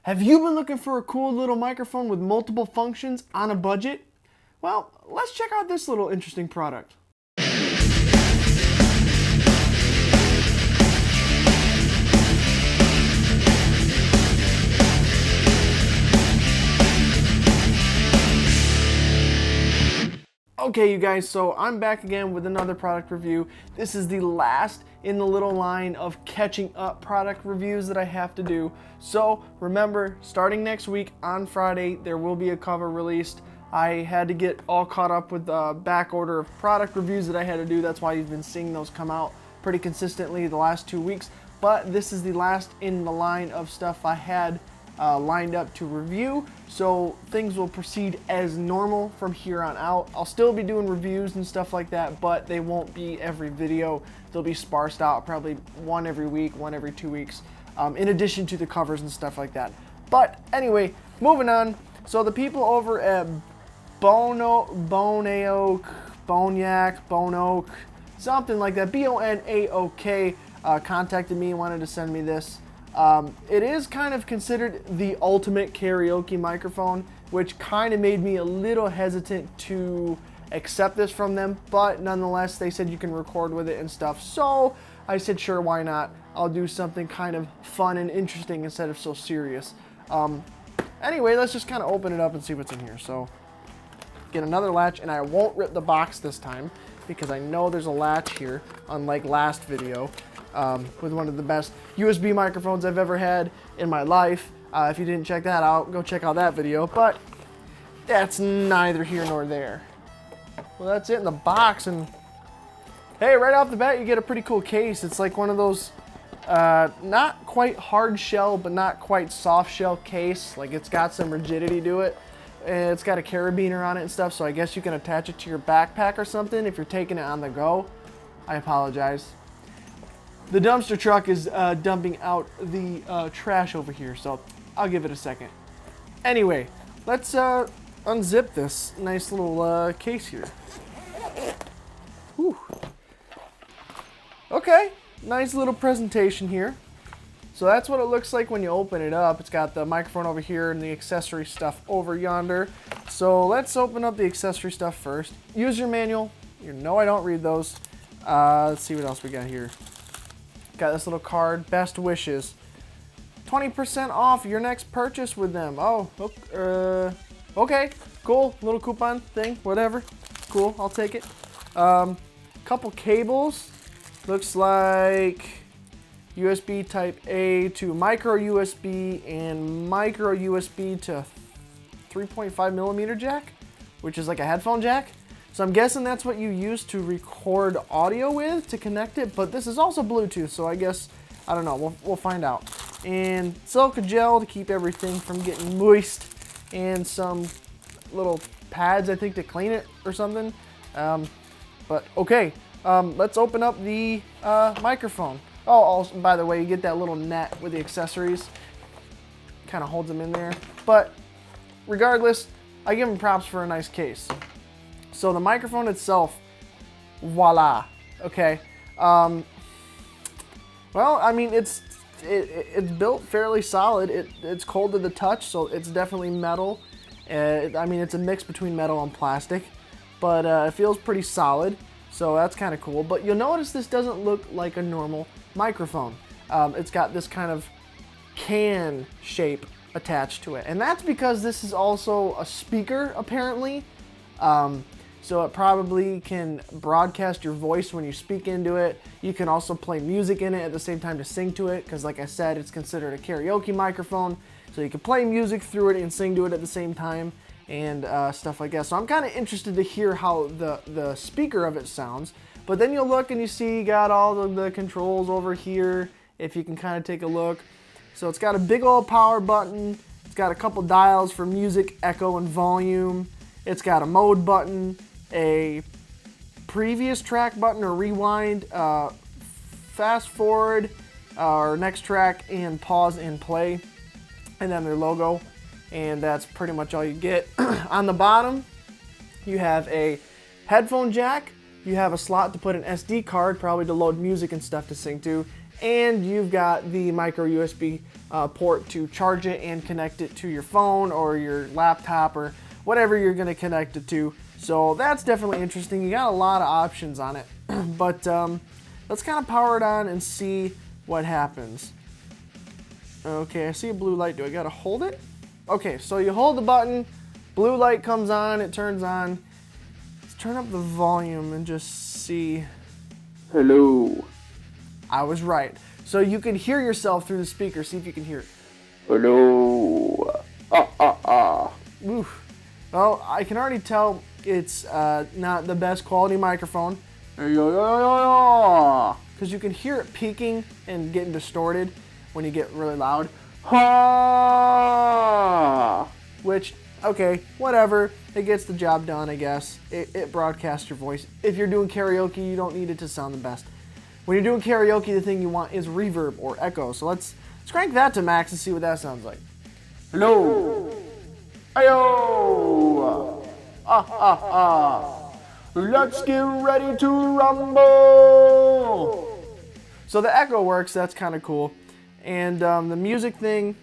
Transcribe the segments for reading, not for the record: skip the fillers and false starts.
Have you been looking for a cool little microphone with multiple functions on a budget? Well, let's check out this little interesting product. Okay, you guys, so I'm back again with another product review. This is the last in the little line of catching up product reviews that I have to do. So remember, starting next week on Friday, there will be a cover released. I had to get all caught up with the back order of product reviews that I had to do. That's why you've been seeing those come out pretty consistently the last 2 weeks. But this is the last in the line of stuff I had lined up to review, so things will proceed as normal from here on out. I'll still be doing reviews and stuff like that, but they won't be every video. They'll be sparsed out, probably one every week, one every 2 weeks, in addition to the covers and stuff like that. But anyway, moving on. So the people over at Bonaok, something like that, Bonaok, contacted me and wanted to send me this. It is kind of considered the ultimate karaoke microphone, which kind of made me a little hesitant to accept this from them, but nonetheless, they said you can record with it and stuff, so I said sure, why not? I'll do something kind of fun and interesting instead of so serious. Anyway, let's just kind of open it up and see what's in here. So, get another latch, and I won't rip the box this time, because I know there's a latch here, unlike last video. With one of the best USB microphones I've ever had in my life. If you didn't check that out, go check out that video, but that's neither here nor there. Well, that's it in the box, and hey, right off the bat, you get a pretty cool case. It's like one of those, not quite hard shell, but not quite soft shell case. Like, it's got some rigidity to it. And it's got a carabiner on it and stuff, so I guess you can attach it to your backpack or something if you're taking it on the go. I apologize. The dumpster truck is dumping out the trash over here, so I'll give it a second. Anyway, let's unzip this nice little case here. Whew. Okay, nice little presentation here. So that's what it looks like when you open it up. It's got the microphone over here and the accessory stuff over yonder. So let's open up the accessory stuff first. User manual. You know I don't read those. Let's see what else we got here. Got this little card, best wishes. 20% off your next purchase with them. Oh, okay, cool. Little coupon thing, whatever. Cool, I'll take it. Couple cables. Looks like USB type A to micro USB and micro USB to 3.5 millimeter jack, which is like a headphone jack. So I'm guessing that's what you use to record audio with to connect it, but this is also Bluetooth, so I guess, I don't know, we'll find out. And silica gel to keep everything from getting moist, and some little pads, I think, to clean it or something. But okay, let's open up the microphone. Oh, also, by the way, you get that little net with the accessories. Kind of holds them in there. But regardless, I give them props for a nice case. So the microphone itself, voila, okay. Well, I mean, it's built fairly solid. It's cold to the touch, so it's definitely metal. I mean, it's a mix between metal and plastic, but it feels pretty solid, so that's kind of cool. But you'll notice this doesn't look like a normal microphone. It's got this kind of can shape attached to it, and that's because this is also a speaker, apparently. So it probably can broadcast your voice when you speak into it. You can also play music in it at the same time to sing to it, because like I said, it's considered a karaoke microphone. So you can play music through it and sing to it at the same time, and stuff like that. So I'm kind of interested to hear how the speaker of it sounds. But then you'll look and you see you got all of the controls over here, if you can kind of take a look. So it's got a big old power button. It's got a couple dials for music, echo, and volume. It's got a mode button, a previous track button or rewind, fast forward, or next track, and pause and play, and then their logo, and that's pretty much all you get. On the bottom, you have a headphone jack, you have a slot to put an SD card, probably to load music and stuff to sing to, and you've got the micro USB port to charge it and connect it to your phone or your laptop or whatever you're going to connect it to. So that's definitely interesting. You got a lot of options on it. But let's kind of power it on and see what happens. Okay, I see a blue light. Do I got to hold it? Okay, so you hold the button, blue light comes on, it turns on. Let's turn up the volume and just see. Hello. I was right. So you can hear yourself through the speaker. See if you can hear it. Hello. Oof. Well, I can already tell it's not the best quality microphone. Because you can hear it peaking and getting distorted when you get really loud. Which, okay, whatever. It gets the job done, I guess. It broadcasts your voice. If you're doing karaoke, you don't need it to sound the best. When you're doing karaoke, the thing you want is reverb or echo. So let's crank that to max and see what that sounds like. Hello. Ayo. Let's get ready to rumble. So the echo works. That's kind of cool. And the music thing,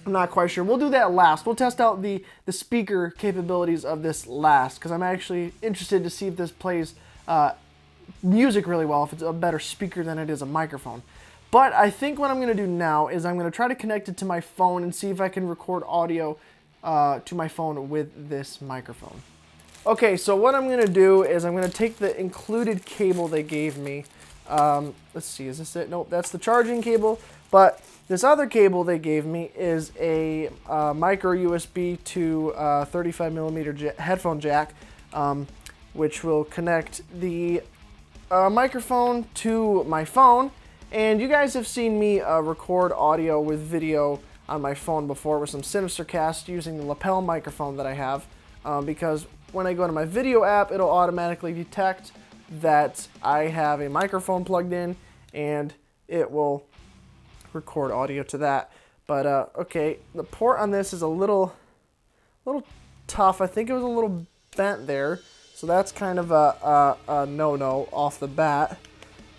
I'm not quite sure. We'll do that last. We'll test out the speaker capabilities of this last, because I'm actually interested to see if this plays music really well, if it's a better speaker than it is a microphone. But I think what I'm going to do now is I'm going to try to connect it to my phone and see if I can record audio to my phone with this microphone. Okay, so what I'm going to do is I'm going to take the included cable they gave me. Let's see, is this it? Nope, that's the charging cable. But this other cable they gave me is a micro USB to 35 millimeter headphone jack, which will connect the microphone to my phone. And you guys have seen me record audio with video on my phone before with some Sinister Cast using the lapel microphone that I have, because when I go to my video app, it'll automatically detect that I have a microphone plugged in, and it will record audio to that. But okay, the port on this is a little tough. I think it was a little bent there, so that's kind of a no-no off the bat.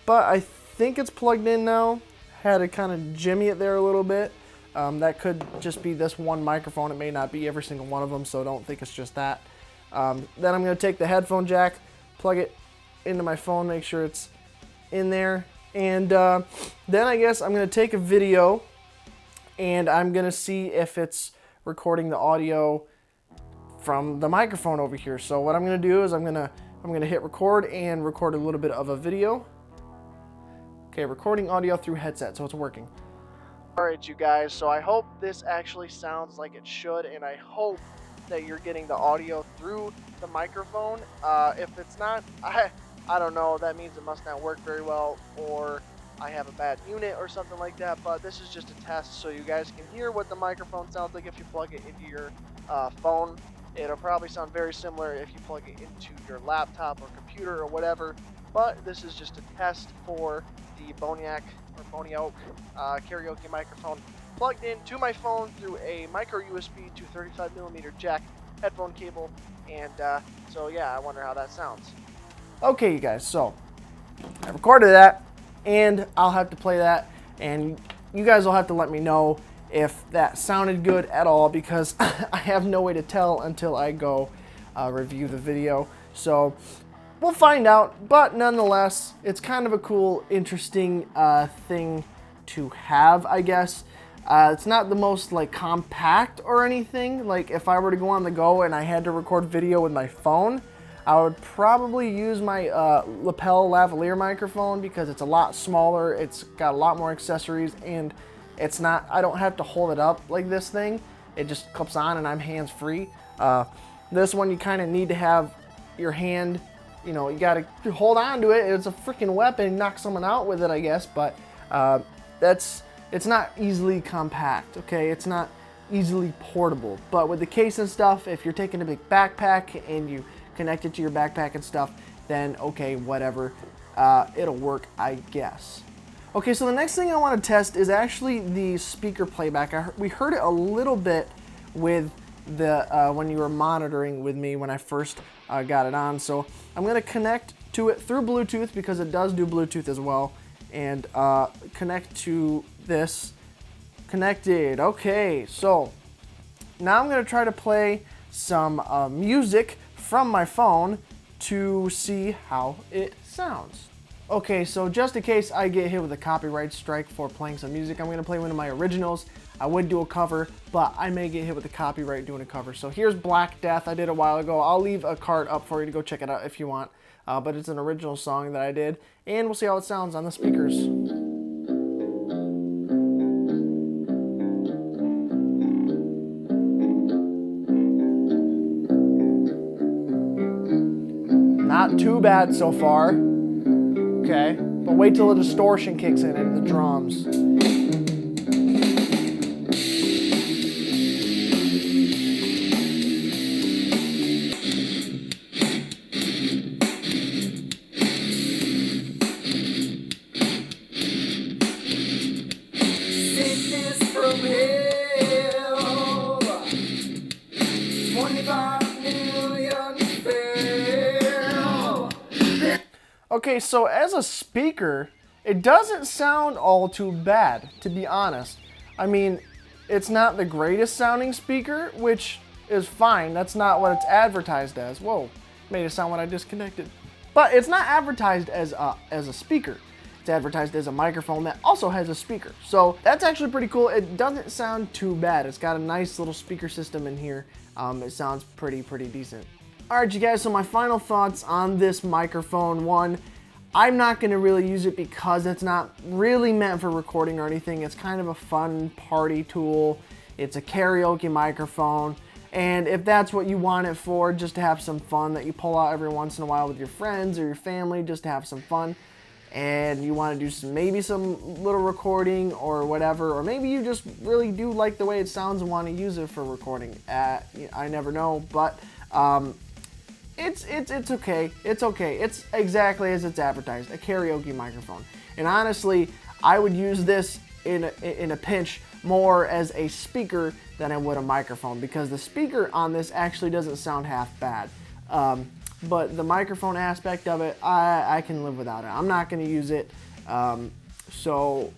But I think it's plugged in now. Had to kind of jimmy it there a little bit. That could just be this one microphone. It may not be every single one of them, so don't think it's just that. Then I'm going to take the headphone jack, plug it into my phone, make sure it's in there. And then I guess I'm going to take a video and I'm going to see if it's recording the audio from the microphone over here. So what I'm going to do is I'm going to hit record and record a little bit of a video. Okay, recording audio through headset, so it's working. Alright, you guys, so I hope this actually sounds like it should, and I hope that you're getting the audio through the microphone. If it's not, I don't know, that means it must not work very well, or I have a bad unit or something like that, but this is just a test so you guys can hear what the microphone sounds like if you plug it into your phone. It'll probably sound very similar if you plug it into your laptop or computer or whatever, but this is just a test for the Bonaok karaoke microphone plugged into my phone through a micro USB to 35 millimeter jack headphone cable, and so yeah, I wonder how that sounds. Okay, you guys, so I recorded that, and I'll have to play that, and you guys will have to let me know if that sounded good at all, because I have no way to tell until I go review the video. So we'll find out, but nonetheless, it's kind of a cool, interesting thing to have, I guess. It's not the most like compact or anything. Like if I were to go on the go and I had to record video with my phone, I would probably use my lapel lavalier microphone, because it's a lot smaller, it's got a lot more accessories, and it's not, I don't have to hold it up like this thing. It just clips on and I'm hands-free. This one you kind of need to have your hand, you know, you gotta hold on to it. It's a freaking weapon, knock someone out with it, I guess, but it's not easily compact, okay? It's not easily portable. But with the case and stuff, if you're taking a big backpack and you connect it to your backpack and stuff, then okay, whatever, it'll work, I guess. Okay, so the next thing I want to test is actually the speaker playback. We heard it a little bit with the when you were monitoring with me when I first got it on. So I'm going to connect to it through Bluetooth, because it does do Bluetooth as well. and connect to this. Connected. Okay, so now I'm going to try to play some music from my phone to see how it sounds. Okay, so just in case I get hit with a copyright strike for playing some music, I'm going to play one of my originals. I would do a cover, but I may get hit with a copyright doing a cover. So here's Black Death. I did a while ago. I'll leave a card up for you to go check it out if you want. But it's an original song that I did, and we'll see how it sounds on the speakers. Not too bad so far. Okay, but wait till the distortion kicks in into the drums. Sickness from hell, 25 million fell. Okay, so as a speaker, it doesn't sound all too bad, to be honest. I mean, it's not the greatest sounding speaker, which is fine. That's not what it's advertised as. Whoa, made it sound when I disconnected. But it's not advertised as a speaker. It's advertised as a microphone that also has a speaker. So that's actually pretty cool. It doesn't sound too bad. It's got a nice little speaker system in here. It sounds pretty decent. All right, you guys, so my final thoughts on this microphone. One, I'm not gonna really use it because it's not really meant for recording or anything. It's kind of a fun party tool. It's a karaoke microphone. And if that's what you want it for, just to have some fun that you pull out every once in a while with your friends or your family, just to have some fun, and you want to do maybe some little recording or whatever, or maybe you just really do like the way it sounds and want to use it for recording. I never know, but it's okay. It's okay. It's exactly as it's advertised, a karaoke microphone. And honestly, I would use this in a pinch more as a speaker than I would a microphone, because the speaker on this actually doesn't sound half bad. But the microphone aspect of it, I can live without it. I'm not going to use it, so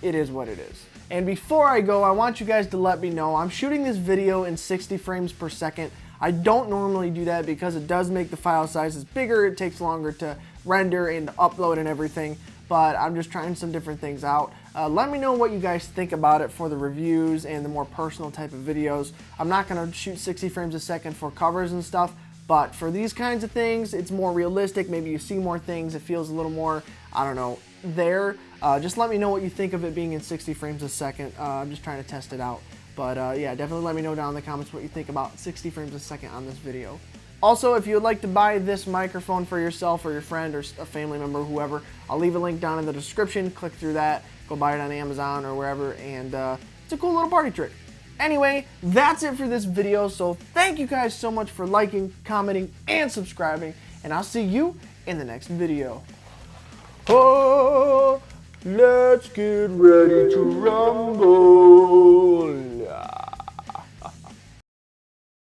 it is what it is. And before I go, I want you guys to let me know, I'm shooting this video in 60 frames per second. I don't normally do that because it does make the file sizes bigger. It takes longer to render and upload and everything, but I'm just trying some different things out. Let me know what you guys think about it for the reviews and the more personal type of videos. I'm not going to shoot 60 frames a second for covers and stuff, but for these kinds of things, it's more realistic. Maybe you see more things. It feels a little more, I don't know, there. Just let me know what you think of it being in 60 frames a second. I'm just trying to test it out. But yeah, definitely let me know down in the comments what you think about 60 frames a second on this video. Also, if you would like to buy this microphone for yourself or your friend or a family member, whoever, I'll leave a link down in the description. Click through that, go buy it on Amazon or wherever, and it's a cool little party trick. Anyway, that's it for this video, so thank you guys so much for liking, commenting, and subscribing, and I'll see you in the next video. Oh, let's get ready to rumble.